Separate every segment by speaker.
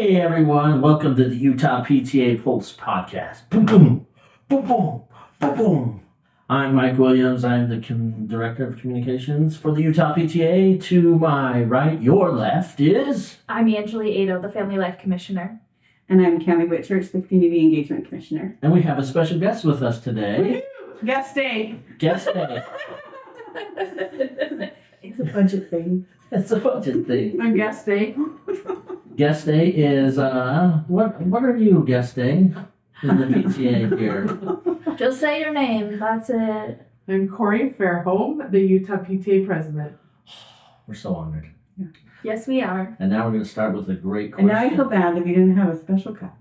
Speaker 1: Hey everyone, welcome to the Utah PTA Pulse podcast. Boom, boom, boom, boom, boom, boom. I'm Mike Williams. I'm the Director of Communications for the Utah PTA. To my right, your left is...
Speaker 2: I'm Angeli Ado, the Family Life Commissioner.
Speaker 3: And I'm Cammie Whitchurch, the Community Engagement Commissioner.
Speaker 1: And we have a special guest with us today.
Speaker 4: Guest day.
Speaker 1: Guest day.
Speaker 3: It's a budget thing.
Speaker 1: It's a budget thing.
Speaker 4: On guest day.
Speaker 1: Guest day is, what are you, guest day, in the PTA here?
Speaker 2: Just say your name, that's it.
Speaker 4: I'm Corey Fairholm, the Utah PTA president.
Speaker 1: We're so honored.
Speaker 2: Yes, we are.
Speaker 1: And now we're going to start with a great question.
Speaker 3: And now I feel bad that we didn't have a special cup.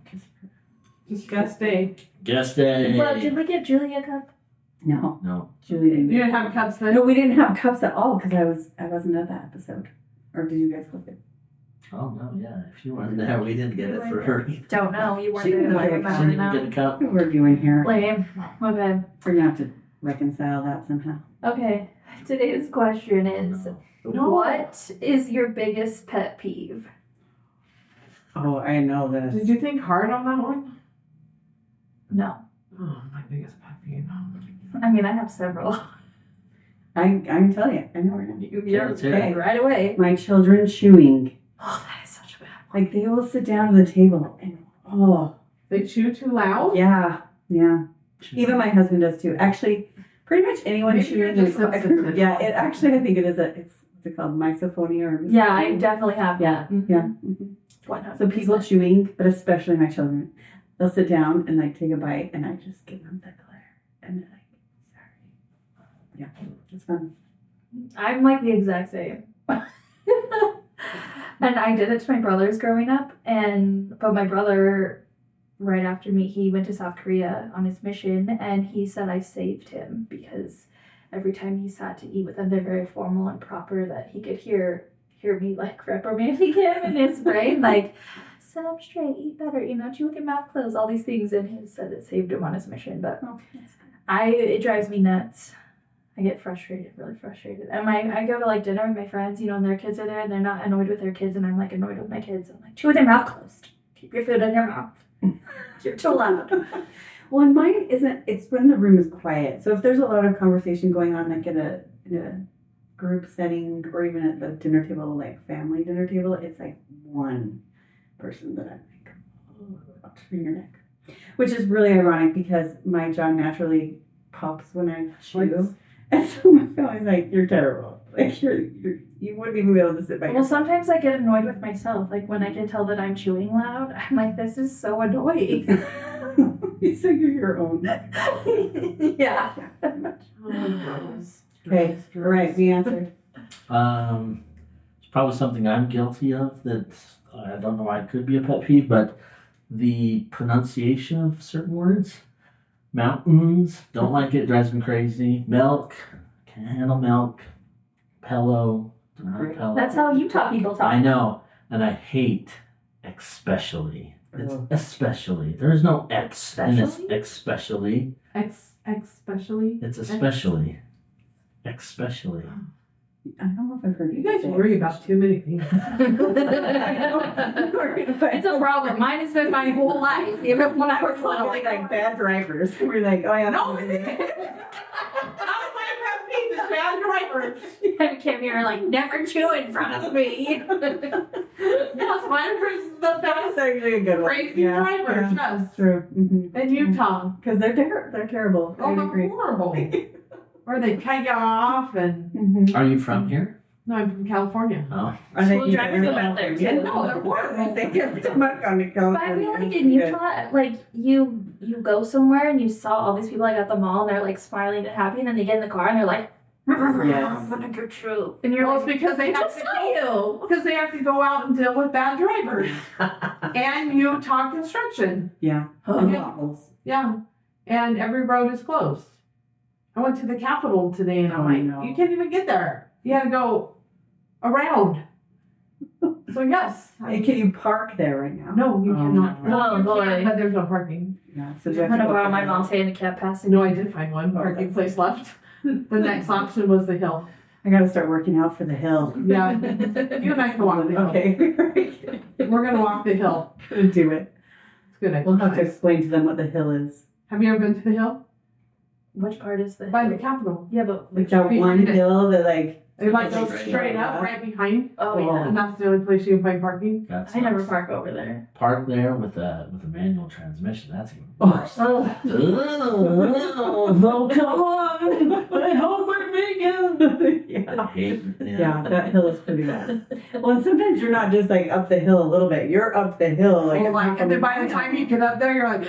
Speaker 4: Just guest day.
Speaker 1: Guest day.
Speaker 2: Well, did we get Julie a cup?
Speaker 3: No,
Speaker 1: No.
Speaker 3: Julie didn't.
Speaker 4: You didn't have cups then?
Speaker 3: No, we didn't have cups at all because I wasn't at that episode. Or did you guys look at?
Speaker 1: Oh, no, yeah. If you weren't there, we didn't get it for her.
Speaker 2: Don't know. You weren't
Speaker 1: She
Speaker 2: there.
Speaker 1: didn't
Speaker 2: I
Speaker 1: get
Speaker 2: remember now.
Speaker 1: a cup.
Speaker 3: What we're doing here?
Speaker 2: Lame. Okay.
Speaker 3: We're gonna have to reconcile that somehow.
Speaker 2: Okay. Today's question is,
Speaker 4: No.
Speaker 2: what is your biggest pet peeve?
Speaker 3: Oh, I know this.
Speaker 4: Did you think hard on that one?
Speaker 2: No.
Speaker 4: Oh, my biggest pet peeve.
Speaker 2: I mean, I have several.
Speaker 3: I can tell you. I know we're gonna.
Speaker 2: You're
Speaker 1: let's hear
Speaker 2: okay,
Speaker 1: it.
Speaker 2: right away.
Speaker 3: My children chewing.
Speaker 2: Oh, that is such a bad one.
Speaker 3: Like they will sit down at the table and
Speaker 4: They chew too loud?
Speaker 3: yeah. Even my husband does too. Actually, pretty much anyone
Speaker 4: Maybe
Speaker 3: chewing
Speaker 4: you're
Speaker 3: in
Speaker 4: just
Speaker 3: the car.
Speaker 4: sensitive.
Speaker 3: Yeah, it actually I think it is it's what's it called, misophonia or
Speaker 2: Yeah, I definitely have
Speaker 3: Yeah,
Speaker 2: that.
Speaker 3: yeah. Mhm.
Speaker 2: 100%.
Speaker 3: So people chewing, but especially my children, they'll sit down and like take a bite, and I just give them the glare, and they're like, "Sorry." Yeah, it's fun.
Speaker 2: I'm like the exact same. And I did it to my brothers growing up, but my brother, right after me, he went to South Korea on his mission, and he said I saved him because every time he sat to eat with them, they're very formal and proper, that he could hear me like reprimanding him in his brain, like, sit up straight, eat better, chew with your mouth closed, all these things, and he said it saved him on his mission. But
Speaker 3: Oh, that's
Speaker 2: it drives me nuts. I get frustrated, really frustrated. And I go to like dinner with my friends, and their kids are there and they're not annoyed with their kids, and I'm like annoyed with my kids. I'm like, chew with your mouth closed. Keep your food in your mouth. You're too loud.
Speaker 3: Well, and mine isn't. It's when the room is quiet. So if there's a lot of conversation going on, like in a group setting, or even at the dinner table, like family dinner table, it's like one person that I'm like, oh, up to your neck, which is really ironic because my jaw naturally pops when I chew. And so my family's like, you're terrible. Like, you wouldn't even be able to sit by
Speaker 2: Well,
Speaker 3: yourself.
Speaker 2: sometimes I get annoyed with myself. Like when I can tell that I'm chewing loud, I'm like, this is so annoying.
Speaker 3: So you're your own.
Speaker 2: Yeah.
Speaker 3: Okay, all right, we answered.
Speaker 1: It's probably something I'm guilty of that I don't know why it could be a pet peeve, but the pronunciation of certain words. Mountains, don't like it, drives me crazy. Milk, can't handle milk. Pillow, don't like pillow.
Speaker 2: That's how Utah people talk.
Speaker 1: I know, and I hate especially. It's
Speaker 3: Oh.
Speaker 1: especially. There is no X in this especially.
Speaker 4: Especially.
Speaker 1: It's especially. Especially.
Speaker 3: I don't know if I've heard
Speaker 4: You guys worry about too many things.
Speaker 2: It's a problem. Mine has been my whole life, even when I was little.
Speaker 3: like bad drivers. We're like, oh yeah.
Speaker 4: No, that's my pet peeve is bad drivers.
Speaker 2: And Kim, you're like, never chew in front of me.
Speaker 4: Yes, mine is the
Speaker 3: That's
Speaker 4: best
Speaker 3: actually a good one.
Speaker 4: crazy
Speaker 3: Yeah,
Speaker 4: drivers.
Speaker 3: yeah,
Speaker 4: Yes.
Speaker 3: true. Mm-hmm.
Speaker 4: In Utah.
Speaker 3: Because they're terrible.
Speaker 4: Oh,
Speaker 3: I
Speaker 4: they're
Speaker 3: agree.
Speaker 4: horrible. Or they cut you off and...
Speaker 3: Mm-hmm.
Speaker 1: Are you from here?
Speaker 4: No, I'm from California.
Speaker 1: Oh.
Speaker 3: Are they
Speaker 2: School drivers
Speaker 3: even
Speaker 2: are out there,
Speaker 3: Yeah,
Speaker 2: too.
Speaker 4: No, they're horrible.
Speaker 3: They get to muck on the
Speaker 2: But I feel like in Utah, like you go somewhere and you saw all these people like at the mall and they're like smiling and happy, and then they get in the car and they're like, I'm gonna go true. And you're
Speaker 4: Well,
Speaker 2: like,
Speaker 4: it's because they
Speaker 2: I
Speaker 4: have
Speaker 2: just
Speaker 4: to
Speaker 2: saw you.
Speaker 4: Because they have to go out and deal with bad drivers. And Utah construction.
Speaker 3: Yeah. And potholes.
Speaker 4: Yeah. And every road is closed. I went to the Capitol today and I'm
Speaker 3: Oh, I
Speaker 4: like,
Speaker 3: know.
Speaker 4: you can't even get there. You had to go around. So yes.
Speaker 3: Hey, can you park there right now?
Speaker 4: No, you
Speaker 3: Oh,
Speaker 4: cannot.
Speaker 3: no.
Speaker 4: No,
Speaker 2: Oh,
Speaker 4: you
Speaker 2: boy.
Speaker 4: can, but there's no parking.
Speaker 3: Yeah. So
Speaker 2: I'm
Speaker 3: do you have to
Speaker 2: gonna
Speaker 3: go
Speaker 2: borrow
Speaker 3: up
Speaker 2: my
Speaker 3: the
Speaker 2: mom's
Speaker 3: hill?
Speaker 2: handicap pass.
Speaker 4: No, I did find one parking
Speaker 3: that's-
Speaker 4: place left. The next option was the hill.
Speaker 3: I gotta start working out for the hill.
Speaker 4: Yeah. You and I can walk the hill.
Speaker 3: Okay.
Speaker 4: We're gonna walk the hill.
Speaker 3: Gonna do it.
Speaker 4: It's good.
Speaker 3: We'll have to
Speaker 4: exercise.
Speaker 3: explain to them what the hill is.
Speaker 4: Have you ever been to the hill?
Speaker 2: Which part is the
Speaker 4: By
Speaker 2: hill?
Speaker 4: the Capitol.
Speaker 2: Yeah, but
Speaker 3: Like that one
Speaker 4: Behind it.
Speaker 3: hill that like.
Speaker 4: It like
Speaker 3: It's
Speaker 4: goes
Speaker 3: like
Speaker 4: straight
Speaker 3: right
Speaker 4: up,
Speaker 3: up.
Speaker 4: right behind.
Speaker 2: oh
Speaker 3: Oh.
Speaker 2: yeah.
Speaker 4: And that's the only place you can find parking.
Speaker 1: That's
Speaker 2: I never
Speaker 1: nice.
Speaker 2: park over there.
Speaker 1: Park there with a manual transmission. That's even
Speaker 3: Oh.
Speaker 1: worse. Oh, come on! I hope I make it.
Speaker 3: Yeah.
Speaker 1: I hate
Speaker 3: Yeah, that hill is pretty bad. Well, and sometimes you're not just like up the hill a little bit. You're up the hill like.
Speaker 4: Oh, like, and then by the time you get up there, you're like,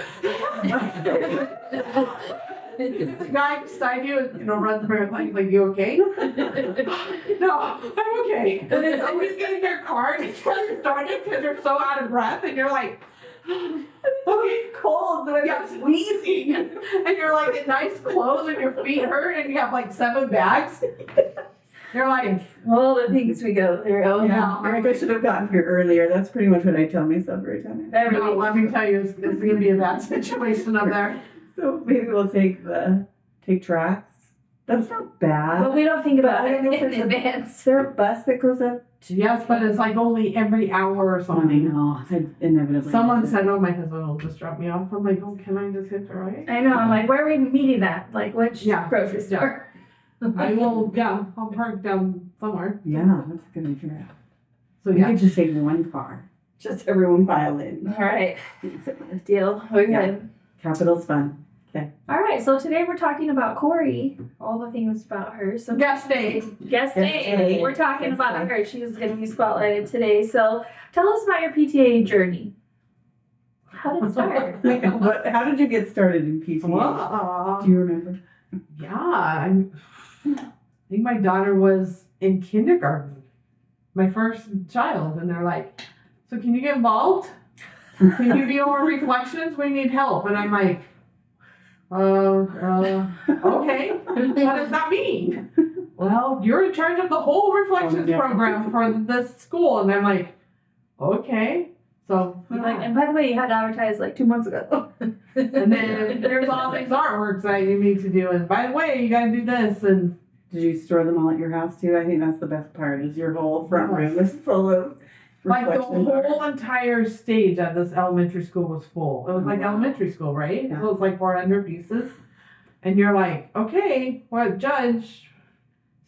Speaker 4: if the guy beside you, runs the marathon, he's like, you okay? No, I'm okay. And then somebody's getting their car and it's started because you're so out of breath, and you're like, okay,
Speaker 3: cold, but
Speaker 4: yeah, wheezing, and you're like in nice clothes and your feet hurt, and you have like 7 bags. You're like,
Speaker 2: All the things we go through. Oh,
Speaker 3: Yeah, maybe I should have gotten here earlier. That's pretty much what I tell myself every time.
Speaker 4: no, let me tell you, it's gonna be a bad situation up there.
Speaker 3: So maybe we'll take tracks. That's not bad.
Speaker 2: But we don't think
Speaker 3: But
Speaker 2: about
Speaker 3: I don't know
Speaker 2: it
Speaker 3: if
Speaker 2: in
Speaker 3: there's a-
Speaker 2: advance.
Speaker 3: Is there a bus that goes up?
Speaker 4: Yes, but it's like only every hour or
Speaker 3: I
Speaker 4: something.
Speaker 3: know. I inevitably.
Speaker 4: Someone
Speaker 3: miss it.
Speaker 4: said, oh, my husband will just drop me off. I'm like, oh, can I just hit the right?
Speaker 2: I know. I'm like, where are we meeting at? Like, which
Speaker 4: Yeah.
Speaker 2: grocery store?
Speaker 4: I will, yeah, I'll park down somewhere.
Speaker 3: Yeah, that's a good idea.
Speaker 4: So,
Speaker 3: We
Speaker 4: yeah.
Speaker 3: could just take one car. Just everyone pile in.
Speaker 2: All right. Deal. Okay.
Speaker 3: Yeah. Capital's fun.
Speaker 2: All right. So today we're talking about Corey. All the things about her. So
Speaker 4: Guest day.
Speaker 2: guest day.
Speaker 3: day.
Speaker 2: We're talking
Speaker 3: Guest
Speaker 2: about
Speaker 3: day.
Speaker 2: her. She's going to be spotlighted today. So tell us about your PTA journey. How did it start?
Speaker 3: How did you get started in PTA? Do you remember?
Speaker 4: Yeah, I think my daughter was in kindergarten, my first child, and they're like, so can you get involved? Can you be our reflections? We need help. And I'm like, okay, what does that mean? Well, you're in charge of the whole reflections
Speaker 3: yeah.
Speaker 4: program for this school. And I'm like, okay. So,
Speaker 2: Like, and by the way, you had to advertise like 2 months ago.
Speaker 4: and then there's all these artworks that you need to do. And by the way, you got to do this. And
Speaker 3: Did you store them all at your house too? I think that's the best part. Is your whole front room is full of
Speaker 4: like the
Speaker 3: reflections.
Speaker 4: whole entire stage at this elementary school was full. It was like elementary school, right?
Speaker 3: Yeah.
Speaker 4: So it's like 400 pieces. And you're like, okay, what judge?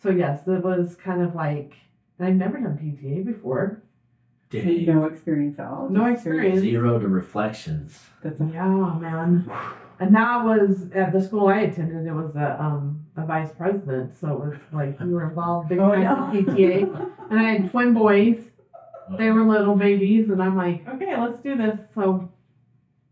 Speaker 4: So yes, it was kind of like, and I've never done PTA before.
Speaker 1: Dang.
Speaker 3: No experience at all.
Speaker 4: No
Speaker 3: Just
Speaker 4: experience.
Speaker 1: 0 to reflections.
Speaker 3: That's a,
Speaker 4: Yeah, man. And that was at the school I attended. It was a vice president, so it was like we were involved big
Speaker 3: Oh,
Speaker 4: time
Speaker 3: no.
Speaker 4: in PTA. And I had twin boys. They were little babies, and I'm like, okay, let's do this. So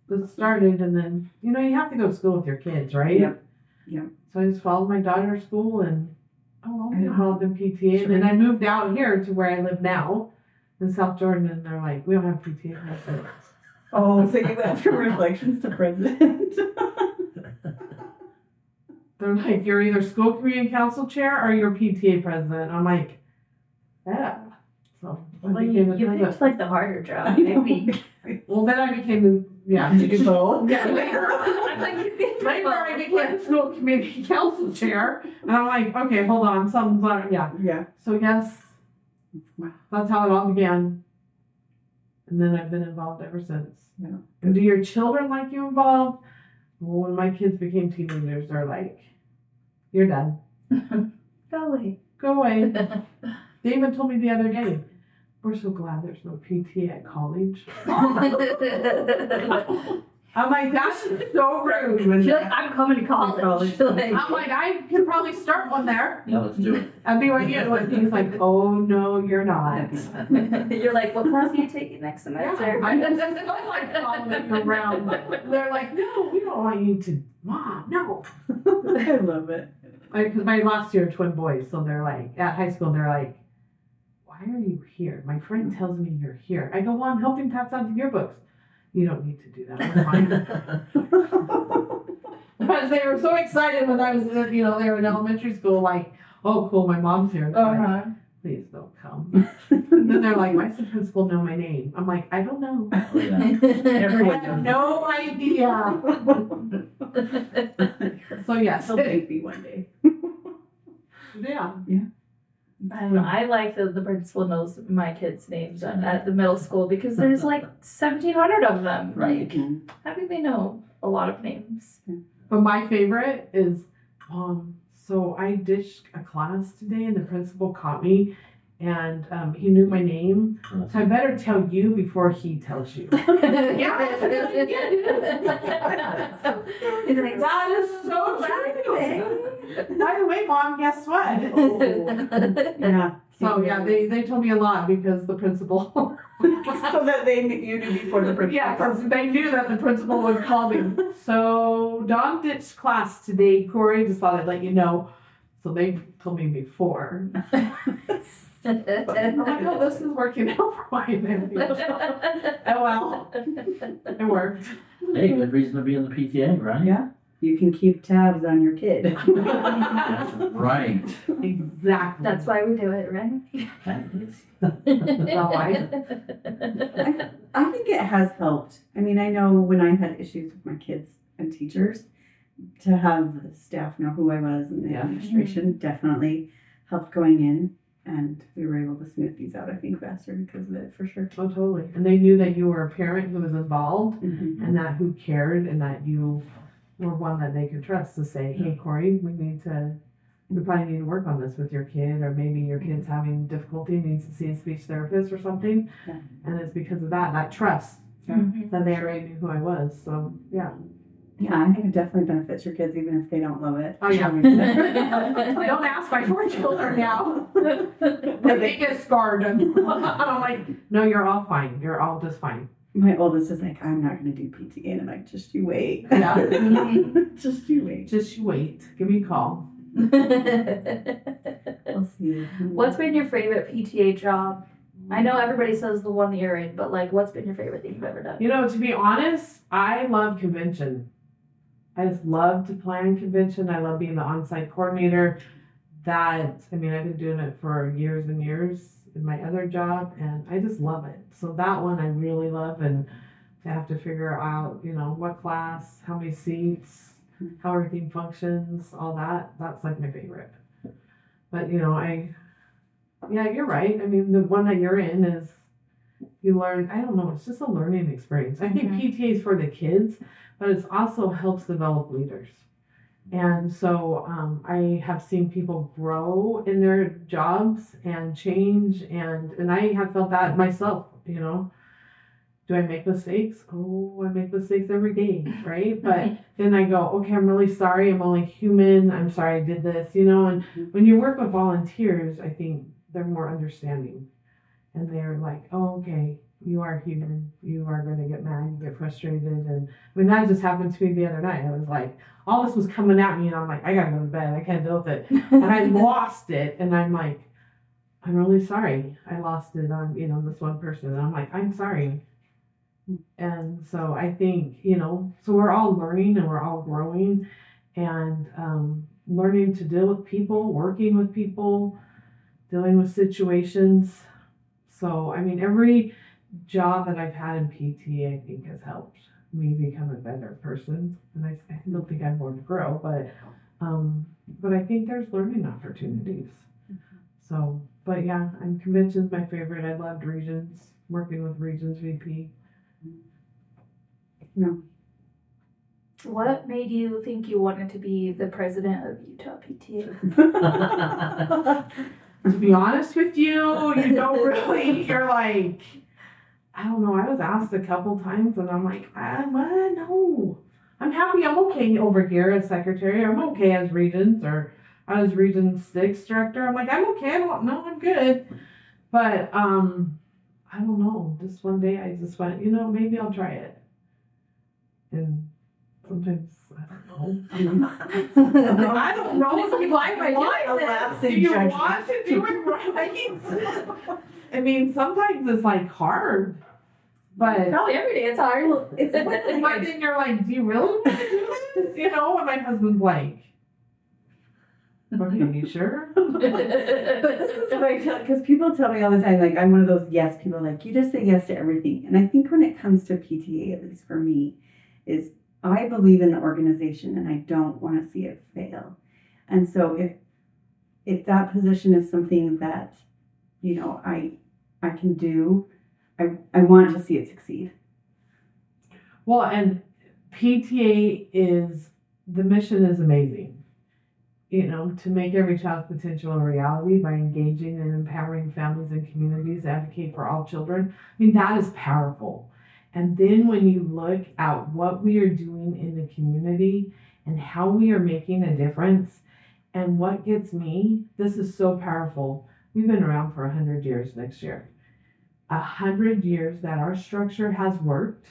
Speaker 4: this started, and then you have to go to school with your kids, right?
Speaker 3: Yep. Yep.
Speaker 4: So I just followed my daughter to school, and I'll be
Speaker 3: Yeah.
Speaker 4: involved in PTA.
Speaker 3: Sure.
Speaker 4: And then I moved out here to where I live now in South Jordan, and they're like, we don't have PTA. And I said,
Speaker 3: oh, so you went from reflections to president.
Speaker 4: they're like, you're either school community council chair or you're PTA president. I'm like, yeah. So I
Speaker 2: Well,
Speaker 4: became
Speaker 2: you
Speaker 4: the president.
Speaker 2: picked like the harder job.
Speaker 3: I know.
Speaker 2: Maybe.
Speaker 4: Well, then I became the, yeah.
Speaker 3: Did you do both?
Speaker 4: Yeah, later. Later I became school community council chair. And I'm like, okay, hold on, something's not, yeah.
Speaker 3: Yeah.
Speaker 4: So yes,
Speaker 3: Wow.
Speaker 4: that's how it all began. And then I've been involved ever since.
Speaker 3: Yeah.
Speaker 4: And do your children like you involved? Well, when my kids became teenagers, they're like, you're done.
Speaker 2: Golly.
Speaker 4: Go away. They even told me the other day, we're so glad there's no PTA at college. I'm like, that's so rude.
Speaker 2: She's like, I'm coming to college. She's like,
Speaker 4: I'm like, I could probably start one there
Speaker 1: Yeah, let's do it.
Speaker 4: at BYU. And he's like, oh, no, you're not.
Speaker 2: you're like, what class are you taking next semester?
Speaker 4: I don't like following them around. They're like, no, we don't want you to. Mom, no.
Speaker 3: I love it.
Speaker 4: Because my last year, twin boys, so they're like, at high school, they're like, why are you here? My friend tells me you're here. I go, well, I'm helping pass out the yearbooks. You don't need to do that. We're fine. Because they were so excited when I was, they were in elementary school, like, oh, cool, my mom's here. I'm like,
Speaker 2: Uh-huh.
Speaker 4: please don't come. And then they're like, why does the principal know my name? I'm like, I don't know.
Speaker 1: Oh, yeah.
Speaker 3: Everyone
Speaker 4: I have
Speaker 3: knows.
Speaker 4: no idea. So yes,
Speaker 3: He'll make me one day.
Speaker 4: yeah.
Speaker 2: I don't know. I like that the principal knows my kids' names at the middle school because there's like 1,700 of them. Like, how do they know a lot of names?
Speaker 4: But my favorite is, so I ditched a class today and the principal caught me and he knew my name. So I better tell you before he tells you. That is so true. By the way, Mom, guess what?
Speaker 3: Yeah.
Speaker 4: So yeah, they told me a lot because the principal.
Speaker 3: So that you knew before the principal.
Speaker 4: Yeah, because they knew that the principal would call me. So Dawn ditched class today. Corey just thought I'd let you know. So they told me before. I'm like, oh, this is working out for my family. Oh well, it worked.
Speaker 1: Hey, good reason to be in the PTA, right?
Speaker 3: Yeah. You can keep tabs on your kid.
Speaker 1: Right.
Speaker 4: Exactly.
Speaker 2: That's why we do it, right?
Speaker 4: Well,
Speaker 3: I think it has helped. I mean, I know when I had issues with my kids and teachers, to have the staff know who I was and the administration definitely helped going in. And we were able to smooth these out, I think, faster because of it, for sure.
Speaker 4: Oh, totally. And they knew that you were a parent who was involved
Speaker 3: Mm-hmm.
Speaker 4: and that who cared and that you were one that they could trust to say, hey, Corey, we probably need to work on this with your kid, or maybe your kid's having difficulty, needs to see a speech therapist or something.
Speaker 3: Yeah.
Speaker 4: And it's because of that trust that they already knew who I was. So, yeah.
Speaker 3: Yeah, I think it definitely benefits your kids, even if they don't love it.
Speaker 4: Oh, yeah. Don't ask my 4 children now. They get scarred. And I'm like, no, you're all fine. You're all just fine.
Speaker 3: My oldest is like, I'm not going to do PTA. And I'm like, just you wait.
Speaker 4: Yeah.
Speaker 3: Just you wait.
Speaker 4: Just you wait. Give me a call.
Speaker 3: We'll see.
Speaker 2: What's been your favorite PTA job? I know everybody says the one that you're in, but like, what's been your favorite thing you've ever done?
Speaker 4: You know, to be honest, I love convention. I just love to plan convention. I love being the on-site coordinator. I've been doing it for years and years in my other job, and I just love it. So that one I really love, and to have to figure out, what class, how many seats, how everything functions, all that's like my favorite. But, you're right. I mean, the one that you're in is, you learn, I don't know, it's just a learning experience. I think PTA is for the kids, but it also helps develop leaders. And so I have seen people grow in their jobs and change, and I have felt that myself, Do I make mistakes? Oh, I make mistakes every day, right? But then I go, okay, I'm really sorry. I'm only human. I'm sorry I did this, and when you work with volunteers, I think they're more understanding. And they're like, oh, okay, you are human. You are going to get mad, you get frustrated. And that just happened to me the other night. I was like, all this was coming at me, and I'm like, I got to go to bed. I can't deal with it. And I lost it. And I'm like, I'm really sorry. I lost it on, this one person. And I'm like, I'm sorry. And so I think, so we're all learning and we're all growing and learning to deal with people, working with people, dealing with situations. So, every job that I've had in PTA, I think, has helped me become a better person. And I still think I have more to grow, but I think there's learning opportunities. So, but yeah, convention's my favorite. I loved regions, working with regions VP.
Speaker 3: Yeah.
Speaker 2: What made you think you wanted to be the president of Utah PTA?
Speaker 4: To be honest with you, you're like, I don't know. I was asked a couple times and I'm like, what? No. I'm happy. I'm okay over here as secretary. I'm okay as regions, or I was region 6 director. I'm like, I'm okay. I'm good. But, I don't know. Just one day I just went, maybe I'll try it. And sometimes I don't know. I don't know if you like my life. Do you want to do it right? Sometimes it's like hard. But
Speaker 2: Probably every day it's hard.
Speaker 3: It's
Speaker 4: but then you're like, do you really want to do this? And my husband's like, okay, you sure?
Speaker 3: But this is what I tell, because people tell me all the time, like, I'm one of those yes people, like, you just say yes to everything. And I think when it comes to PTA, at least for me, is I believe in the organization and I don't want to see it fail. And so if if that position is something that, you know, I can do, I want to see it succeed.
Speaker 4: Well, and PTA the mission is amazing. You know, to make every child's potential a reality by engaging and empowering families and communities to advocate for all children. I mean, that is powerful. And then when you look at what we are doing in the community and how we are making a difference, and what gets me, this is so powerful. We've been around for 100 years next year. 100 years that our structure has worked,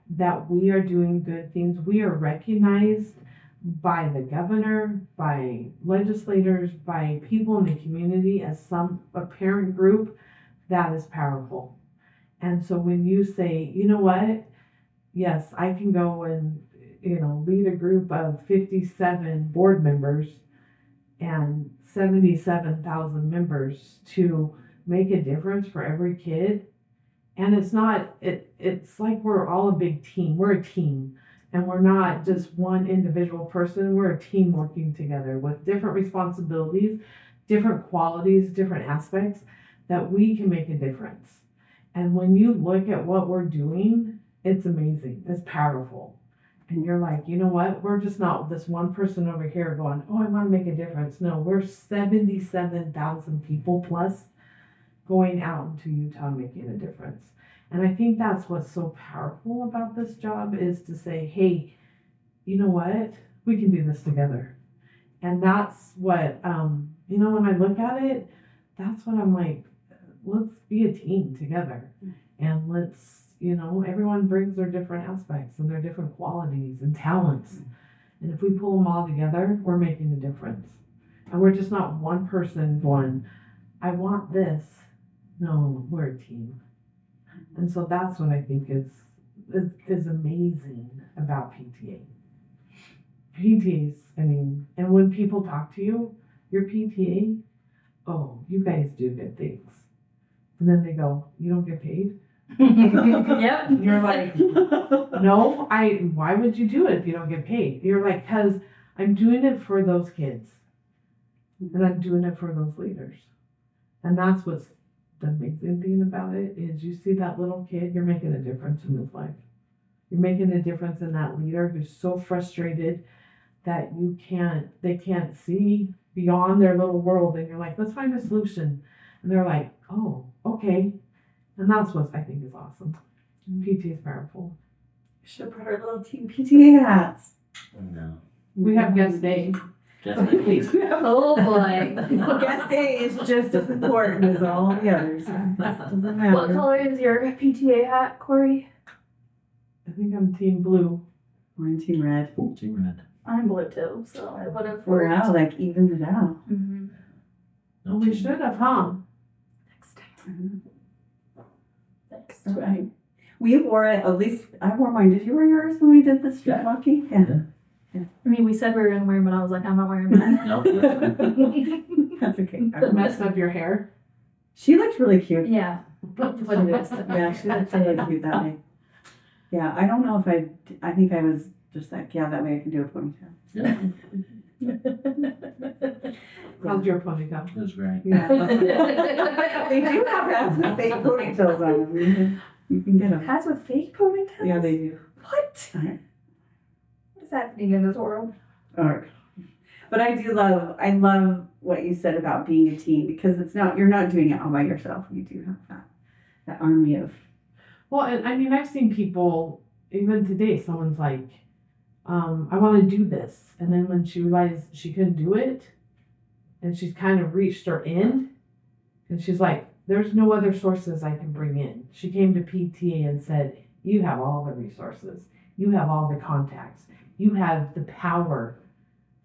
Speaker 4: that we are doing good things. We are recognized by the governor, by legislators, by people in the community as a parent group. That is powerful. And so when you say, you know what, yes, I can go and, you know, lead a group of 57 board members and 77,000 members to make a difference for every kid. And it's like we're all a big team. We're a team. And we're not just one individual person. We're a team working together with different responsibilities, different qualities, different aspects that we can make a difference. And when you look at what we're doing, it's amazing. It's powerful. And you're like, you know what? We're just not this one person over here going, oh, I want to make a difference. No, we're 77,000 people plus going out into Utah making a difference. And I think that's what's so powerful about this job is to say, hey, you know what? We can do this together. And that's what, you know, when I look at it, that's what I'm like, let's be a team together. And let's, you know, everyone brings their different aspects and their different qualities and talents. And if we pull them all together, we're making a difference. And we're just not one person going, I want this. No, we're a team. And so that's what I think is amazing about PTA. PTAs, I mean, and when people talk to you, your PTA, oh, you guys do good things. And then they go, you don't get paid?
Speaker 2: Yep.
Speaker 4: And you're like, no, why would you do it if you don't get paid? You're like, because I'm doing it for those kids. And I'm doing it for those leaders. And that's what's the amazing thing about it is you see that little kid, you're making a difference in his life. You're making a difference in that leader who's so frustrated that they can't see beyond their little world. And you're like, let's find a solution. And they're like, oh, okay. And that's what I think is awesome. PTA is powerful.
Speaker 3: Should have brought our little team PTA hats.
Speaker 1: No.
Speaker 4: We have guest day.
Speaker 2: Oh boy.
Speaker 3: Guest day is just as important as all the others. Doesn't matter.
Speaker 2: What color is your PTA hat, Corey?
Speaker 4: I think I'm team blue.
Speaker 3: We're in team red.
Speaker 1: Team red.
Speaker 2: I'm blue too, so I would have
Speaker 3: We're
Speaker 2: worked.
Speaker 3: out, like evens it out.
Speaker 2: Mm-hmm.
Speaker 1: No,
Speaker 4: We
Speaker 1: team
Speaker 4: should have, huh?
Speaker 2: Next time. Next
Speaker 3: All
Speaker 2: time.
Speaker 3: right. We wore it, at least I wore mine. Did you wear yours when we did the street
Speaker 1: Yeah.
Speaker 3: walking? Yeah.
Speaker 2: I mean, we said we were gonna wear them, but I was like, I'm not wearing mine.
Speaker 1: No, that's fine.
Speaker 3: That's okay.
Speaker 4: Messed up your hair.
Speaker 3: She looked really cute.
Speaker 2: Yeah. What it is.
Speaker 3: Yeah, she looked really cute that day. Yeah, I don't know if I think I was just like, yeah, that way I can do a ponytail.
Speaker 1: Yeah,
Speaker 4: How's your ponytail?
Speaker 1: it was great.
Speaker 3: Yeah. They do have hats with fake ponytails on them. You can get them.
Speaker 2: Hats with fake ponytails?
Speaker 3: Yeah, they do.
Speaker 2: What?
Speaker 3: Alright.
Speaker 2: What's happening in this world?
Speaker 3: Alright. But I love what you said about being a team because you're not doing it all by yourself. You do have that army of.
Speaker 4: Well, and I mean, I've seen people, even today, someone's like, I want to do this. And then when she realized she couldn't do it, and she's kind of reached her end, and she's like, there's no other sources I can bring in. She came to PTA and said, you have all the resources. You have all the contacts. You have the power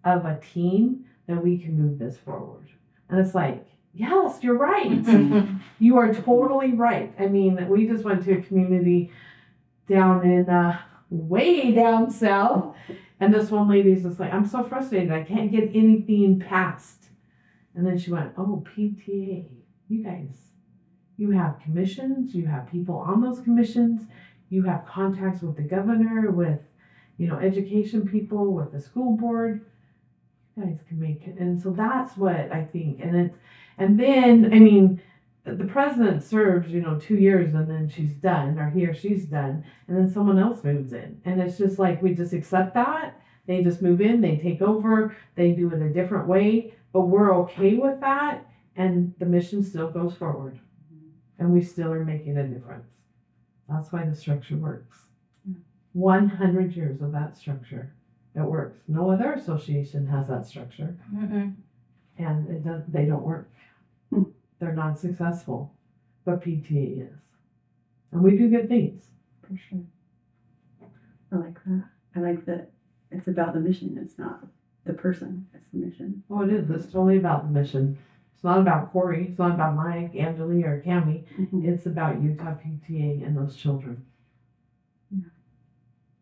Speaker 4: of a team that we can move this forward. And it's like, yes, you're right. You are totally right. I mean, we just went to a community down in way down south, and this one lady's just like, I'm so frustrated. I can't get anything passed. And then she went, oh, PTA, you guys, you have commissions, you have people on those commissions, you have contacts with the governor, with, education people, with the school board. guys can make it. And so that's what I think. And then, I mean, the president serves, 2 years and then she's done, or he or she's done, and then someone else moves in. And it's just like, we just accept that. They just move in, they take over, they do it a different way, but we're okay with that. And the mission still goes forward. And we still are making a difference. That's why the structure works. 100 years of that structure. It works. No other association has that structure.
Speaker 2: Mm-mm.
Speaker 4: And they don't work. They're not successful. But PTA is. And we do good things.
Speaker 3: For sure. I like that. I like that it's about the mission. It's not the person. It's the mission.
Speaker 4: Oh, it is. It's totally about the mission. It's not about Corey. It's not about Mike, Angeli, or Cammie. It's about Utah PTA and those children.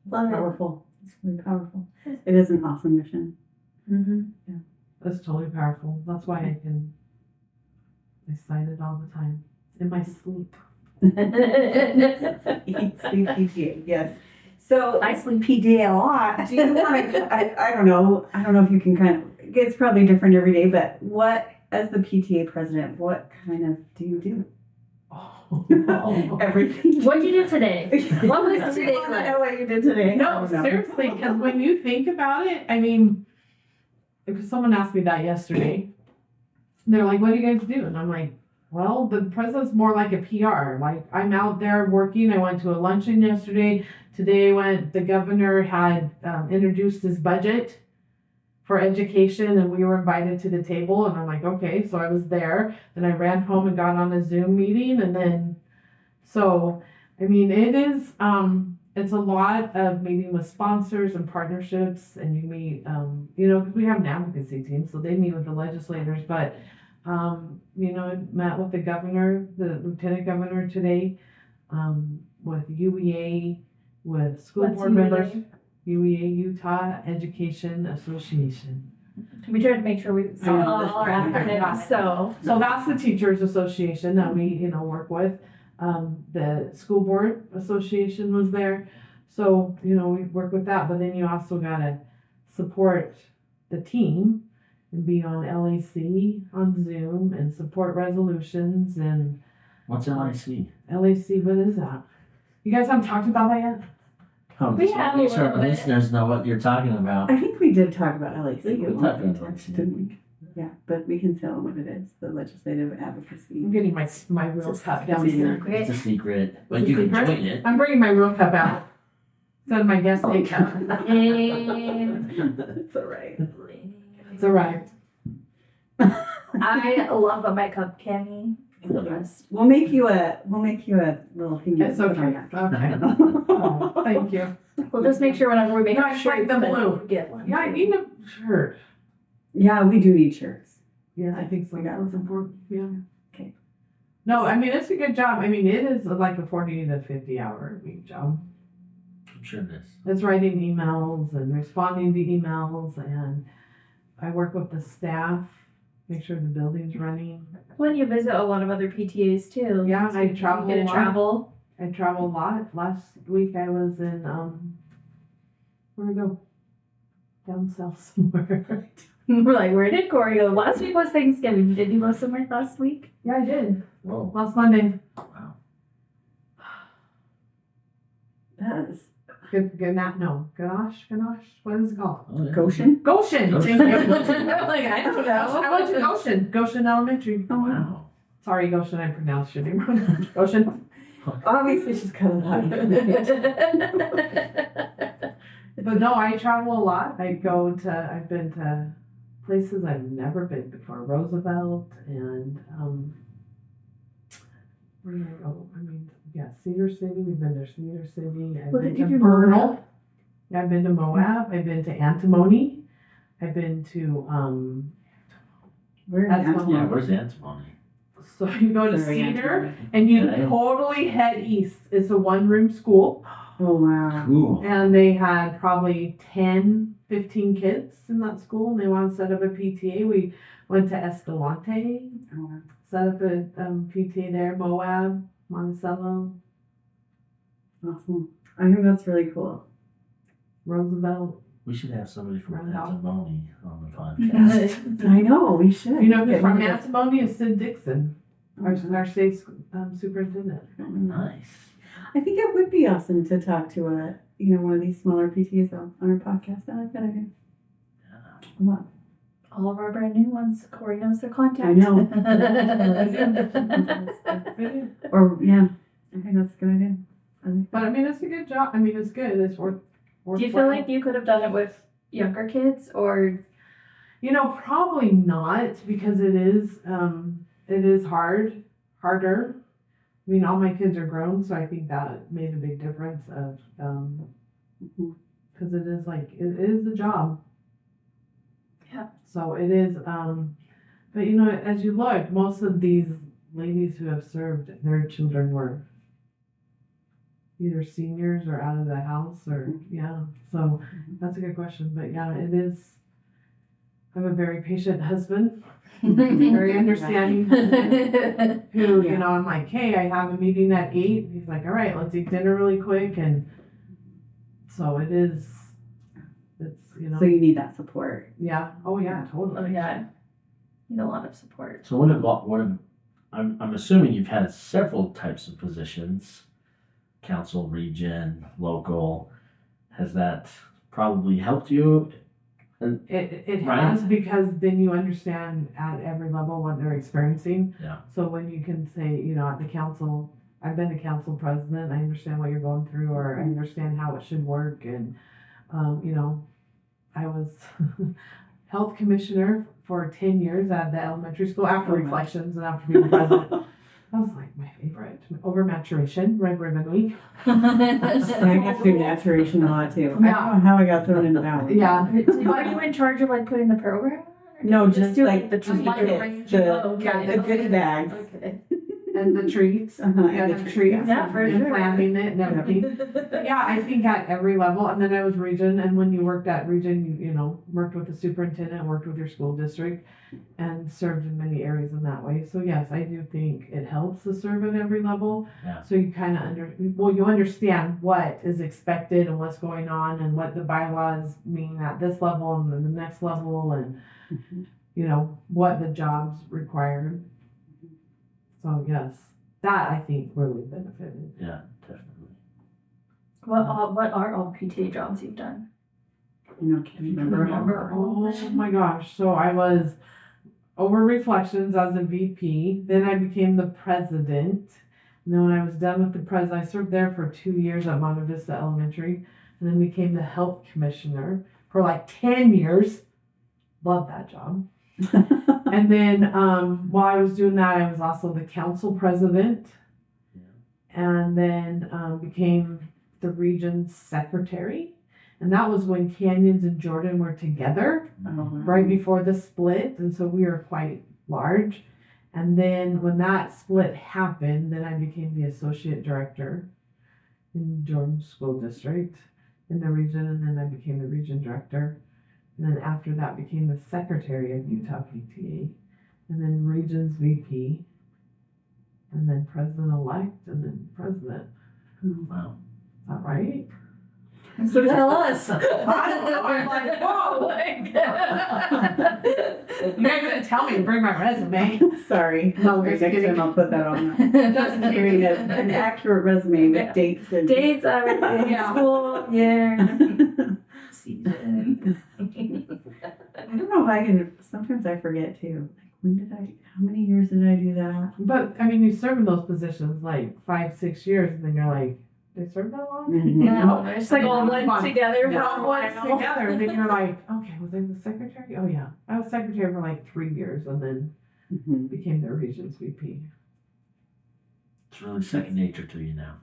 Speaker 2: Love it.
Speaker 3: Powerful. It's really powerful. It is an awesome mission.
Speaker 2: Mm-hmm.
Speaker 4: That's totally powerful. That's why I cite it all the time. In my sleep.
Speaker 3: Eat, sleep, PTA. Yes. So
Speaker 2: I sleep
Speaker 3: PTA a lot. Do you want to? I don't know. I don't know if you can kind of. It's probably different every day, but what, as the PTA president, what kind of do you do? Everything.
Speaker 2: What'd you do today? What was
Speaker 3: Do you
Speaker 2: today
Speaker 3: want to
Speaker 2: like?
Speaker 3: know what you did today?
Speaker 4: No,
Speaker 3: Oh,
Speaker 4: seriously, because when you think about it, I mean, because someone asked me that yesterday. They're like, what do you guys do? And I'm like, well, the president's more like a PR. Like, I'm out there working. I went to a luncheon yesterday. Today the governor had introduced his budget for education, and we were invited to the table, and I'm like, okay, so I was there. Then I ran home and got on a Zoom meeting, and then, so, I mean, it is, it's a lot of meeting with sponsors and partnerships, and you meet, because we have an advocacy team, so they meet with the legislators, but, I met with the governor, the lieutenant governor today, with UEA, with school
Speaker 2: What's
Speaker 4: board
Speaker 2: UEA?
Speaker 4: members. UEA, Utah Education Association.
Speaker 2: We tried to make sure we saw all our acronyms, so.
Speaker 4: So that's the Teachers Association that we, work with. The School Board Association was there. So, we work with that. But then you also got to support the team and be on LAC on Zoom and support resolutions and
Speaker 1: What's LIC?
Speaker 4: LAC, what is that? You guys haven't talked about that yet?
Speaker 2: We have a
Speaker 1: Make sure
Speaker 2: little
Speaker 1: the
Speaker 2: bit.
Speaker 1: listeners know what you're talking about.
Speaker 3: I think we did talk about LAC.
Speaker 1: We talked about LAC.
Speaker 3: Didn't we? Yeah, but we can tell them what it is. The legislative advocacy.
Speaker 4: I'm getting my real cup down
Speaker 2: It's a
Speaker 4: here.
Speaker 2: secret.
Speaker 1: It's a secret, but
Speaker 4: It's a
Speaker 1: you can
Speaker 4: secret?
Speaker 1: join it.
Speaker 4: I'm bringing my real cup out. Instead of my guest day cup.
Speaker 2: And
Speaker 3: It's all right.
Speaker 4: It's all right.
Speaker 2: I love my cup, Cammie. The best.
Speaker 3: We'll make you a little thing.
Speaker 4: It's okay. Okay. Oh, thank you.
Speaker 2: We'll just make sure whenever we make
Speaker 4: No,
Speaker 2: our
Speaker 4: I like
Speaker 2: shirts
Speaker 4: the
Speaker 2: that
Speaker 4: blue.
Speaker 2: we get one.
Speaker 4: Yeah, I need a shirt.
Speaker 3: Yeah, we do need shirts.
Speaker 4: Yeah, I think so.
Speaker 3: We got
Speaker 4: That's important. Yeah.
Speaker 3: Okay.
Speaker 4: No, I mean, it's a good job. I mean, it is like a 40 to 50 hour week job.
Speaker 1: I'm sure it is.
Speaker 4: It's writing emails and responding to emails, and I work with the staff, make sure the building's running.
Speaker 2: When you visit a lot of other PTAs too.
Speaker 4: Yeah,
Speaker 2: So
Speaker 4: I
Speaker 2: you
Speaker 4: travel
Speaker 2: get
Speaker 4: a
Speaker 2: to
Speaker 4: lot.
Speaker 2: travel.
Speaker 4: I travel a lot. Last week I was in, where'd I go? Down south somewhere.
Speaker 2: We're like, where did Corey go? Last week was Thanksgiving. Did you go somewhere last week?
Speaker 4: Yeah, I did.
Speaker 1: Whoa.
Speaker 4: Last Monday.
Speaker 1: Wow.
Speaker 3: That is
Speaker 4: Good, Ganache, what is it called?
Speaker 1: Oh, yeah.
Speaker 3: Goshen.
Speaker 4: Goshen.
Speaker 1: Goshen.
Speaker 4: Thank you.
Speaker 2: Like, I don't know.
Speaker 4: I went to Goshen Elementary.
Speaker 3: Oh wow.
Speaker 1: Wow.
Speaker 4: Sorry, Goshen, I pronounced your name wrong. Goshen.
Speaker 3: Obviously, she's cut it out.
Speaker 4: But no, I travel a lot. I've been to places I've never been before. Roosevelt and, where did I go? I mean, yeah, Cedar City. We've been to Cedar City. I've
Speaker 2: Well,
Speaker 4: been
Speaker 2: did
Speaker 4: to
Speaker 2: you do
Speaker 4: Vernal.
Speaker 2: Moab?
Speaker 4: Yeah, I've been to Moab. I've been to Antimony. I've been to,
Speaker 3: Where's
Speaker 4: That's
Speaker 3: Antimony?
Speaker 1: Yeah, where's the antimony?
Speaker 4: so you go to
Speaker 3: Sorry,
Speaker 4: Cedar
Speaker 3: Antimony.
Speaker 4: and you
Speaker 1: Okay.
Speaker 4: totally head east. It's a 1-room school.
Speaker 3: Oh wow.
Speaker 1: Cool.
Speaker 4: And they had probably 10, 15 kids in that school, and they wanted to set up a PTA. We went to Escalante,
Speaker 3: Oh, wow.
Speaker 4: set up a PTA there, Moab, Monticello,
Speaker 3: Awesome. I think that's really cool.
Speaker 4: Roosevelt.
Speaker 1: We should have somebody from
Speaker 4: Round off.
Speaker 1: Antimony on the podcast.
Speaker 3: I know, we should.
Speaker 4: You know,
Speaker 3: Get
Speaker 4: from
Speaker 3: rid of
Speaker 4: Antimony is Sid Dixon, our state superintendent.
Speaker 1: Nice.
Speaker 3: I think it would be awesome to talk to one of these smaller PTAs on our podcast. I like that idea.
Speaker 1: Yeah.
Speaker 3: A lot.
Speaker 2: All of our brand new ones. Corey knows their contact.
Speaker 3: I know. Or yeah, I think that's a good idea.
Speaker 4: But I mean, it's a good job. I mean, it's good. It's worth.
Speaker 2: Do you feel like you could have done it with younger kids, or?
Speaker 4: You know, probably not, because it is harder. I mean, all my kids are grown, so I think that made a big difference of, because it is a job.
Speaker 2: Yeah.
Speaker 4: So it is, but you know, as you look, most of these ladies who have served, their children were either seniors or out of the house, or so that's a good question. But yeah, it is. I have a very patient husband, very understanding, who, you know, I'm like, hey, I have a meeting at 8. He's like, all right, let's eat dinner really quick. And so it's, you know.
Speaker 3: So you need that support.
Speaker 4: Yeah. Oh yeah, totally.
Speaker 2: Oh yeah, need a lot of support.
Speaker 1: So I'm assuming you've had several types of positions, council, region, local. Has that probably helped you?
Speaker 4: It
Speaker 1: Right.
Speaker 4: has, because then you understand at every level what they're experiencing.
Speaker 1: Yeah.
Speaker 4: So when you can say, you know, at the council, I've been a council president, I understand what you're going through, or I understand how it should work. And, you know, I was health commissioner for 10 years at the elementary school after reflections and after being president. That was like my favorite. Over maturation, Red Ribbon Week.
Speaker 3: I have to do maturation a lot too. I don't know how I got thrown into that one.
Speaker 4: Yeah.
Speaker 2: Are you in charge of like putting the program?
Speaker 3: No, just
Speaker 2: do
Speaker 3: like
Speaker 2: the
Speaker 3: just the
Speaker 2: treat?
Speaker 3: kids, the goodie bags.
Speaker 2: Okay.
Speaker 4: And the treats.
Speaker 3: And
Speaker 4: the treats.
Speaker 2: Yeah, for
Speaker 4: and
Speaker 2: sure.
Speaker 4: planning it and everything. Yeah, I think at every level. And then I was region, and when you worked at region, you know, worked with the superintendent, worked with your school district, and served in many areas in that way. So yes, I do think it helps to serve at every level.
Speaker 1: Yeah.
Speaker 4: So you kind of you understand what is expected and what's going on, and what the bylaws mean at this level and then the next level, and you know what the jobs require. So yes, that I think really benefited.
Speaker 1: Yeah, definitely.
Speaker 2: What are all PTA jobs you've done?
Speaker 3: You know, can't remember.
Speaker 4: Oh my gosh. So I was over reflections as a VP. Then I became the president. And then when I was done with the president, I served there for 2 years at Monte Vista Elementary, and then became the health commissioner for like 10 years. Loved that job. And then while I was doing that, I was also the council president, and then became the region's secretary. And that was when Canyons and Jordan were together right before the split. And so we were quite large. And then when that split happened, then I became the associate director in Jordan School District in the region. And then I became the region director. And then after that became the secretary of Utah PTA. And then regions VP. And then president-elect. And then president.
Speaker 1: Wow.
Speaker 4: Is that right?
Speaker 2: So tell us.
Speaker 4: I don't know. I'm like, whoa. You're not going to tell me to bring my resume.
Speaker 3: Sorry.
Speaker 4: No,
Speaker 3: Next
Speaker 4: just kidding.
Speaker 3: time I'll put that on. Just kidding. An accurate resume with dates and
Speaker 2: Dates, everything,
Speaker 4: Yeah.
Speaker 2: school, year, season.
Speaker 3: I don't know if I can. Sometimes I forget too. Like how many years did I do that?
Speaker 4: But, I mean, you serve in those positions like 5-6 years, and then you're like, they serve that long?
Speaker 2: No, it's like all
Speaker 4: Fun.
Speaker 2: ones together for
Speaker 4: All
Speaker 2: a
Speaker 4: ones
Speaker 2: while.
Speaker 4: together, and then you're like, okay, was I the secretary? Oh, yeah. I was secretary for like 3 years, and then became their region's VP.
Speaker 1: It's really second nature to you now.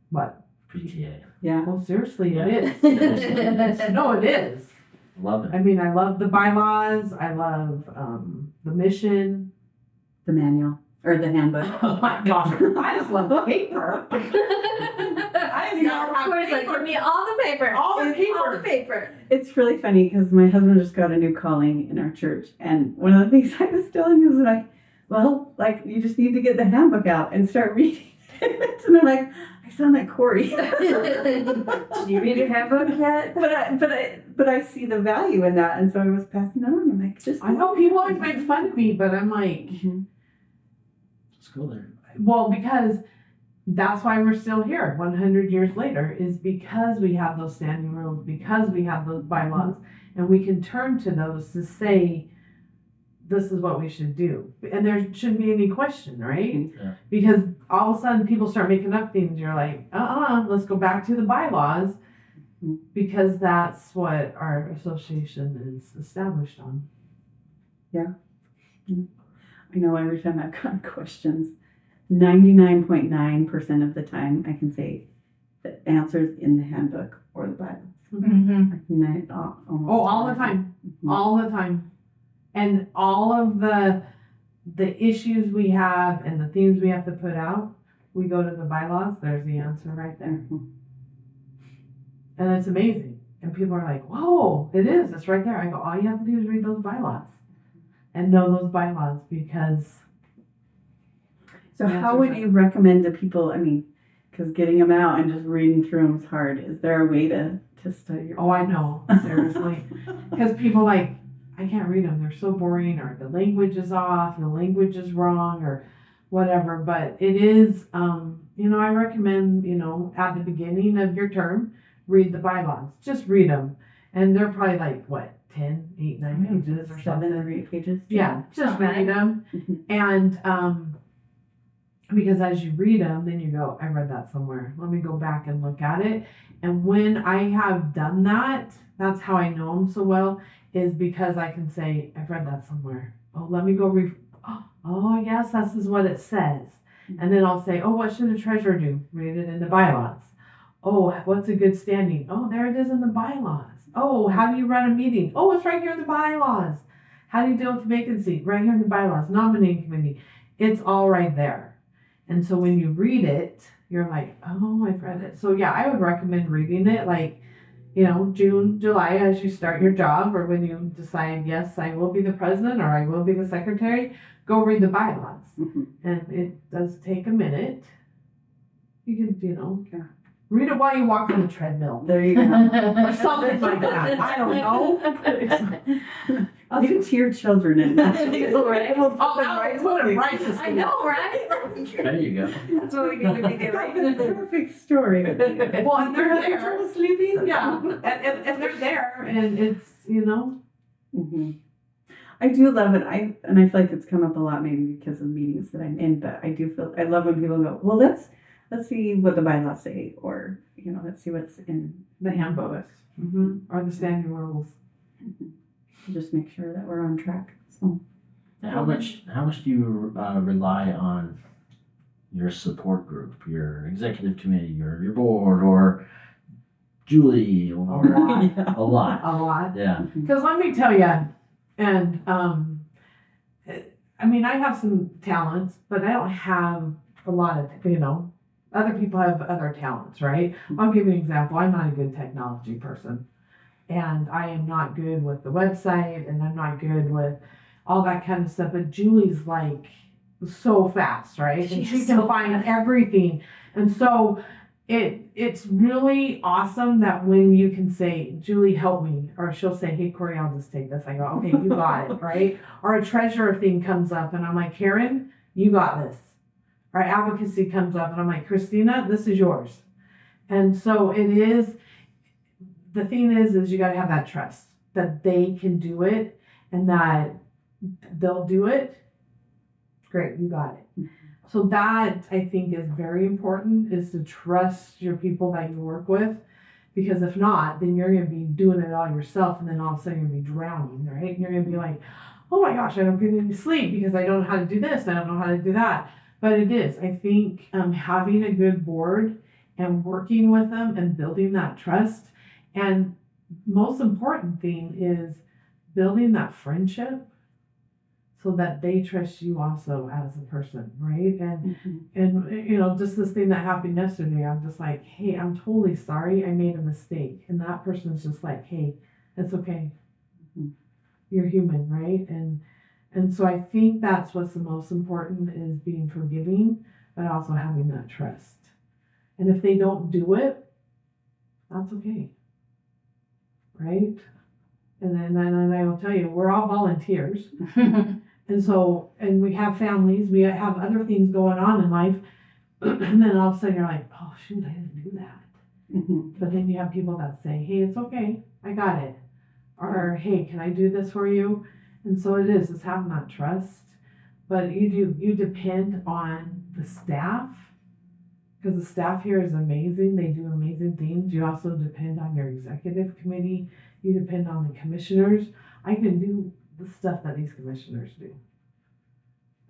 Speaker 4: What?
Speaker 1: PTA.
Speaker 3: Yeah.
Speaker 4: Well, seriously,
Speaker 1: Yeah.
Speaker 4: it is. No, it is.
Speaker 1: Love it.
Speaker 4: I mean, I love the bylaws. I love the mission.
Speaker 3: The manual or the handbook.
Speaker 4: Oh my gosh, I just love paper. I just love
Speaker 2: Corey's like, give me all the paper.
Speaker 4: All the paper.
Speaker 2: All the paper.
Speaker 3: It's really funny because my husband just got a new calling in our church, and one of the things I was telling him was like, well, like you just need to get the handbook out and start reading it. And I'm like, I sound like Corey.
Speaker 2: Did you read your handbook yet?
Speaker 3: But I see the value in that, and so I was passing it on. I'm like, just.
Speaker 4: I know people always make fun of me, but I'm like,
Speaker 1: Let's go there.
Speaker 4: well, because that's why we're still here 100 years later, is because we have those standing rules, because we have those bylaws, and we can turn to those to say, this is what we should do. And there shouldn't be any question, right?
Speaker 1: Yeah.
Speaker 4: Because all of a sudden people start making up things. You're like, let's go back to the bylaws, because that's what our association is established on.
Speaker 3: I know every time I've gotten questions, 99.9% of the time I can say the answer's in the handbook or the bylaws.
Speaker 2: Mm-hmm.
Speaker 3: Like almost
Speaker 4: All the time. All the time. And all of the issues we have and the things we have to put out, we go to the bylaws, there's the answer right there. And it's amazing. And people are like, whoa, it is, it's right there. I go, all you have to do is read those bylaws and know those bylaws, because
Speaker 3: So how would you recommend to people, I mean, because getting them out and just reading through them is hard. Is there a way to study your
Speaker 4: I know, seriously. Because people like, I can't read them. They're so boring, or the language is off, the language is wrong, or whatever. But it is, I recommend, at the beginning of your term, read the bylaws. Just read them. And they're probably like, what, 10, 8, 9 pages or
Speaker 3: 7
Speaker 4: something.
Speaker 3: or 8 pages?
Speaker 4: Yeah, just read them. And because as you read them, then you go, I read that somewhere. Let me go back and look at it. And when I have done that, that's how I know them so well, is because I can say, I've read that somewhere. Oh, let me go read. Oh, yes, this is what it says. And then I'll say, what should a treasurer do? Read it in the bylaws. Oh, what's a good standing? Oh, there it is in the bylaws. Oh, how do you run a meeting? Oh, it's right here in the bylaws. How do you deal with vacancy? Right here in the bylaws. Nominating committee. It's all right there. And so when you read it, you're like, oh, I've read it. So yeah, I would recommend reading it like, June, July, as you start your job, or when you decide, yes, I will be the president or I will be the secretary, go read the bylaws. And it does take a minute. You can, read it while you walk on the treadmill.
Speaker 3: There you go.
Speaker 4: Or something like that. I don't know.
Speaker 3: Read it to your children and
Speaker 2: Right?
Speaker 4: That would put it right to
Speaker 2: I
Speaker 4: sleep.
Speaker 2: know, right?
Speaker 1: There you go.
Speaker 2: That's what we're going to be
Speaker 3: the
Speaker 2: doing.
Speaker 3: perfect story.
Speaker 4: Well, and they're there.
Speaker 3: Total sleeping?
Speaker 4: Yeah, and they're there, and it's,
Speaker 3: I do love it. I feel like it's come up a lot, maybe because of meetings that I'm in, but I love when people go, well, let's see what the bylaws say, or let's see what's in
Speaker 4: the handbooks, or the standing rules.
Speaker 3: Just make sure that we're on track. So
Speaker 1: How much do you rely on your support group, your executive committee, your board, or Julie, or a lot?
Speaker 4: A lot.
Speaker 1: Yeah.
Speaker 4: Because let me tell you, and I have some talents, but I don't have a lot of, other people have other talents, right? I'll give you an example. I'm not a good technology person, and I am not good with the website, and I'm not good with all that kind of stuff. But Julie's like so fast, right? And she can find everything. And so it's really awesome that when you can say, Julie, help me, or she'll say, hey, Corey, I'll just take this. I go, okay, you got it, right? Or a treasurer thing comes up, and I'm like, Karen, you got this. Or advocacy comes up, and I'm like, Christina, this is yours. And so it is, the thing is you got to have that trust that they can do it and that they'll do it. Great, you got it. So that, I think, is very important, is to trust your people that you work with. Because if not, then you're going to be doing it all yourself, and then all of a sudden you're going to be drowning, right? And you're going to be like, oh my gosh, I don't get any sleep because I don't know how to do this, I don't know how to do that. But it is, I think, having a good board and working with them and building that trust. And most important thing is building that friendship so that they trust you also as a person, right? And just this thing that happened yesterday, I'm just like, hey, I'm totally sorry, I made a mistake. And that person's just like, hey, it's okay. You're human, right? And so I think that's what's the most important, is being forgiving, but also having that trust. And if they don't do it, that's okay. Right? And I will tell you, we're all volunteers. And so, and we have families, we have other things going on in life. And then all of a sudden you're like, oh shoot, I didn't do that. But then you have people that say, hey, it's okay, I got it. Or, hey, can I do this for you? And so it's having that trust. But you depend on the staff, because the staff here is amazing. They do amazing things. You also depend on your executive committee. You depend on the commissioners. I can do the stuff that these commissioners do.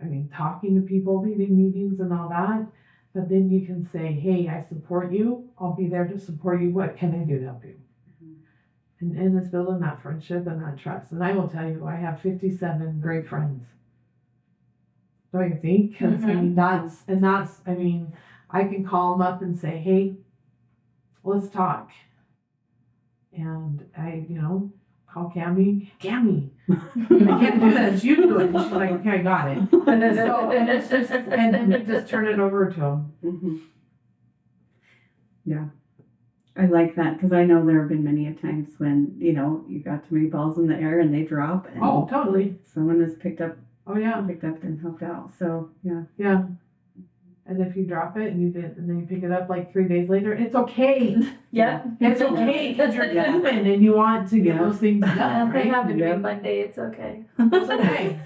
Speaker 4: I mean, talking to people, leading meetings and all that. But then you can say, hey, I support you. I'll be there to support you. What can I do to help you? And it's building that friendship and that trust. And I will tell you, I have 57 great friends. Don't you think? Because I mean, I can call them up and say, hey, let's talk. And I, call Cammie. I can't do this. You do it. And she's like, okay, I got it. And it's just, and then you just turn it over to them.
Speaker 3: Yeah. I like that because I know there have been many a times when, you got too many balls in the air and they drop. And
Speaker 4: oh, totally.
Speaker 3: Someone has picked up and helped out. So, yeah.
Speaker 4: Yeah. And if you drop it and then you pick it up like 3 days later, it's okay.
Speaker 2: Yeah.
Speaker 4: It's okay because you're human and you want to get those things done.
Speaker 2: If
Speaker 4: Right?
Speaker 2: they happen to be Monday, it's okay.
Speaker 4: It's okay.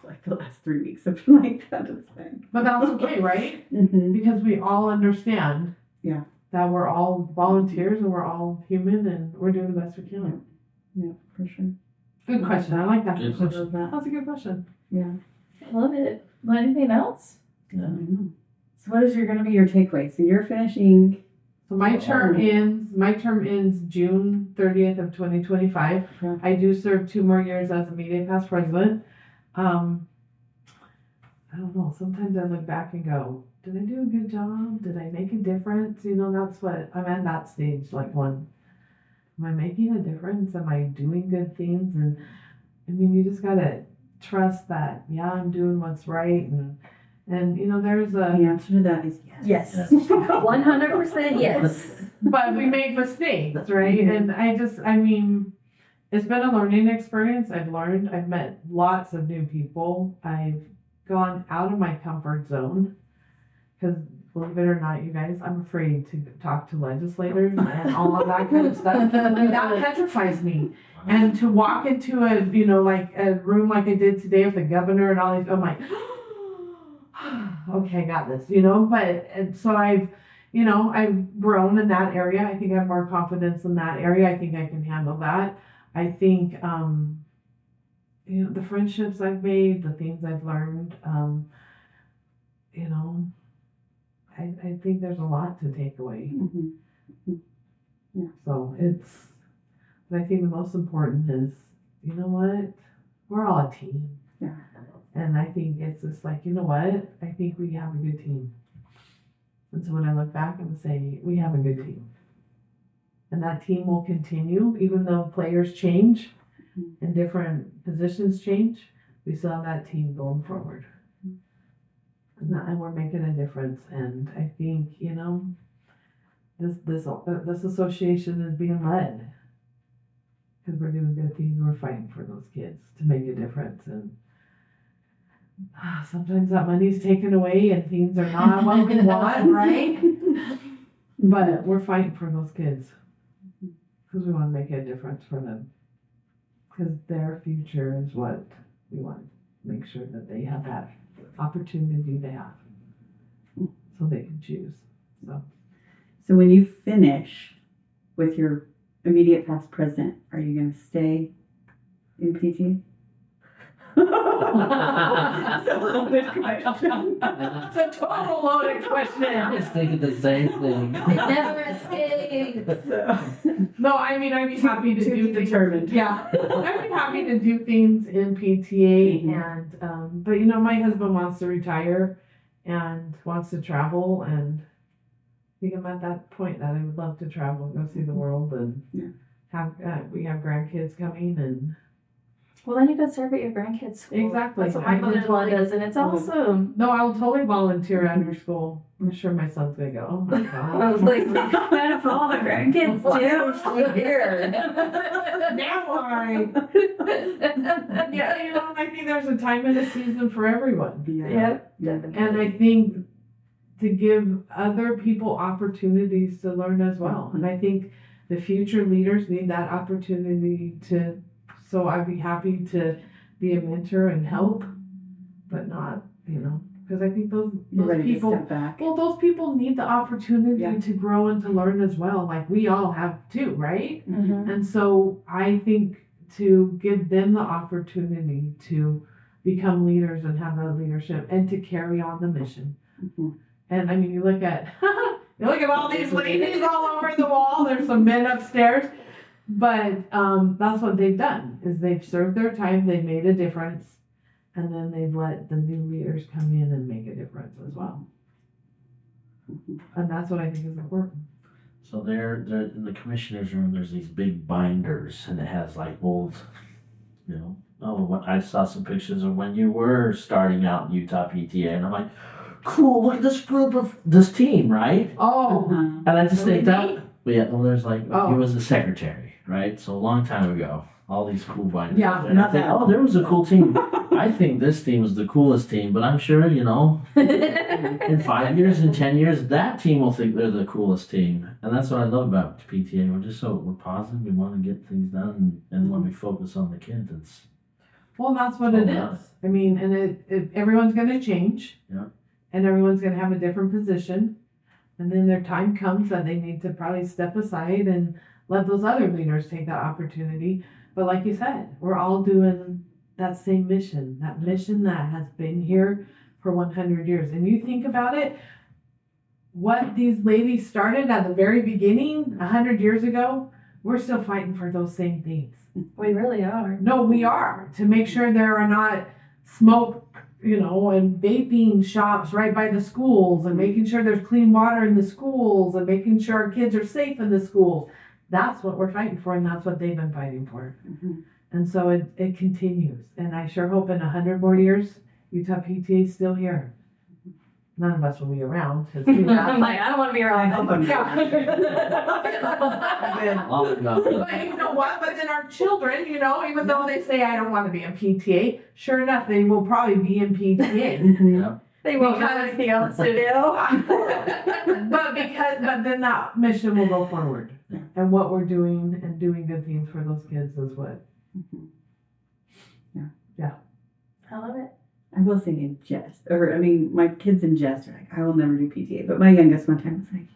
Speaker 3: Like the last 3 weeks have been like that. It's fine.
Speaker 4: But that's okay, right? Because we all understand that we're all volunteers and we're all human and we're doing the best we can.
Speaker 3: Yeah, for sure.
Speaker 4: Good question. I like that.
Speaker 1: Good
Speaker 4: question. That's a good question.
Speaker 3: Yeah.
Speaker 2: I love it. Want anything else?
Speaker 3: I know. So what is going to be your takeaway? So you're finishing.
Speaker 4: So my term ends June 30th of 2025.
Speaker 3: Okay.
Speaker 4: I do serve 2 more years as immediate past president. I don't know. Sometimes I look back and go, did I do a good job? Did I make a difference? That's what I'm at that stage. Like, am I making a difference? Am I doing good things? And I mean, you just gotta trust that. Yeah, I'm doing what's right. And there's
Speaker 3: The answer to that is yes.
Speaker 2: Yes. 100% yes.
Speaker 4: but we make mistakes, right? And it's been a learning experience. I've met lots of new people. I've gone out of my comfort zone because, believe it or not, you guys, I'm afraid to talk to legislators and all of that kind of stuff. Like, that petrifies me. And to walk into a room like I did today with the governor and all these, I'm like, okay, I got this, and so I've grown in that area. I think I have more confidence in that area. I think I can handle that. I think, the friendships I've made, the things I've learned, I think there's a lot to take away.
Speaker 3: Yeah.
Speaker 4: So but I think the most important is, you know what? We're all a team.
Speaker 3: Yeah.
Speaker 4: And I think it's just like, you know what? I think we have a good team. And so when I look back, I'm say, we have a good team. And that team will continue, even though players change and different positions change, we still have that team going forward. And we're making a difference. And I think, this association is being led because we're doing good things. We're fighting for those kids to make a difference. And sometimes that money's taken away and things are not what we want, right? But we're fighting for those kids because we want to make a difference for them. Because their future is what we want to make sure that they have that opportunity to have so they can choose.
Speaker 3: So when you finish with your immediate past president, are you going to stay in PTA? That's a loaded question.
Speaker 4: It's a total loaded question.
Speaker 1: I was thinking the same thing.
Speaker 2: It never escapes.
Speaker 4: No, I'd be happy to do things.
Speaker 3: determined.
Speaker 4: Yeah, I'd be happy to do things in PTA, and but my husband wants to retire and wants to travel, and I think I'm at that point that I would love to travel, go see the world, and we have grandkids coming, and
Speaker 2: Well, then you could serve at your grandkids' school.
Speaker 4: Exactly.
Speaker 2: That's what my
Speaker 4: I can
Speaker 2: mother-in-law
Speaker 4: totally-
Speaker 2: does, and it's awesome.
Speaker 4: No, I'll totally volunteer at her school. I'm sure my son's gonna go. Oh my
Speaker 2: I
Speaker 4: god.
Speaker 2: was like, man, if all the grandkids do.
Speaker 3: Here.
Speaker 4: Now I. Yeah, you know, I think there's a time and a season for everyone.
Speaker 2: Yep, definitely.
Speaker 4: And I think to give other people opportunities to learn as well. And I think the future leaders need that opportunity to, so I'd be happy to be a mentor and help, but not, you know, because I think those
Speaker 3: You're ready
Speaker 4: people,
Speaker 3: to step back.
Speaker 4: well, those people need the opportunity
Speaker 3: Yeah.
Speaker 4: to grow and to learn as well. Like we all have too, right?
Speaker 2: Mhm.
Speaker 4: And so I think to give them the opportunity to become leaders and have that leadership and to carry on the mission.
Speaker 3: Mhm.
Speaker 4: And I mean, you look at all these ladies all over the wall. There's some men upstairs, but that's what they've done is they've served their time, they've made a difference, and then they've let the new leaders come in and make a difference as well. And that's what I think is important.
Speaker 1: So they're in the commissioner's room. There's these big binders, and it has like old, you know. Oh, I saw some pictures of when you were starting out in Utah PTA, and I'm like, cool. Look at this group of this team, right?
Speaker 4: Oh,
Speaker 3: Uh-huh.
Speaker 1: And I just think that, but yeah, well, there's like,
Speaker 4: Oh.
Speaker 1: he was a secretary, right? So a long time ago, all these cool binders.
Speaker 4: Yeah,
Speaker 1: and I
Speaker 3: not
Speaker 1: think,
Speaker 3: that.
Speaker 1: oh, there was a cool team. I think this team was the coolest team, but I'm sure, you know, in 5 years, in 10 years, that team will think they're the coolest team. And that's what I love about PTA. We're positive. We want to get things done. And when we focus on the kids, it's,
Speaker 4: well, that's what it is. I mean, and it everyone's going to change.
Speaker 1: Yeah.
Speaker 4: And everyone's going to have a different position. And then their time comes that they need to probably step aside and let those other leaders take that opportunity. But like you said, we're all doing that same mission, that mission that has been here for 100 years. And you think about it, what these ladies started at the very beginning 100 years ago, we're still fighting for those same things.
Speaker 2: We really are.
Speaker 4: No, we are, to make sure there are not smoke, you know, and vaping shops right by the schools, and making sure there's clean water in the schools, and making sure our kids are safe in the schools. That's what we're fighting for, and that's what they've been fighting for.
Speaker 3: Mhm.
Speaker 4: And so it continues. And I sure hope in 100 more years, Utah PTA is still here. None of us will be around.
Speaker 2: I'm like, I don't want to be around.
Speaker 3: I hope I'm
Speaker 1: all about
Speaker 4: But you know what? But then our children, you know, even though they say I don't want to be in PTA, sure enough, they will probably be in PTA.
Speaker 3: Mhm.
Speaker 2: They won't have anything else to do.
Speaker 4: but then that mission will go forward,
Speaker 3: Yeah.
Speaker 4: and what we're doing and doing good things for those kids is what.
Speaker 3: Mhm.
Speaker 2: I love it.
Speaker 3: I will say in jest, my kids in jest are like, I will never do PTA. But my youngest one time was like,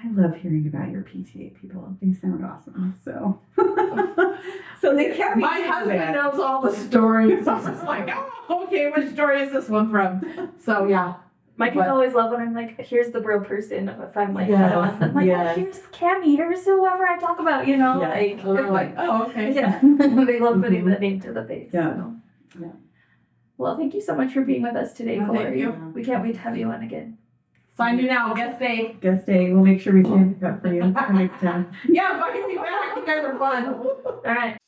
Speaker 3: I love hearing about your PTA people. They sound awesome. So, so they kept me
Speaker 4: My
Speaker 3: to
Speaker 4: husband
Speaker 3: that.
Speaker 4: knows all the stories. So it's like, oh, okay, which story is this one from? So yeah,
Speaker 2: My kids
Speaker 4: But-
Speaker 2: always love when I'm like, here's the real person. If I'm like,
Speaker 3: Yes,
Speaker 2: I'm like,
Speaker 3: yes.
Speaker 2: oh, here's Cammie, here's whoever I talk about, you know?
Speaker 3: Yeah.
Speaker 2: Like,
Speaker 4: and they're like, oh, okay.
Speaker 3: Yeah.
Speaker 2: they love putting the name to the face.
Speaker 3: Yeah.
Speaker 2: So.
Speaker 3: Yeah.
Speaker 2: Well, thank you so much for being with us today,
Speaker 4: Well, thank
Speaker 2: Corey.
Speaker 4: you.
Speaker 2: We can't wait to have you on again.
Speaker 4: Signing out, guest day.
Speaker 3: Guest day. We'll make sure we can pick up for you next time.
Speaker 4: Yeah, invite me back. You guys are fun.
Speaker 2: All right.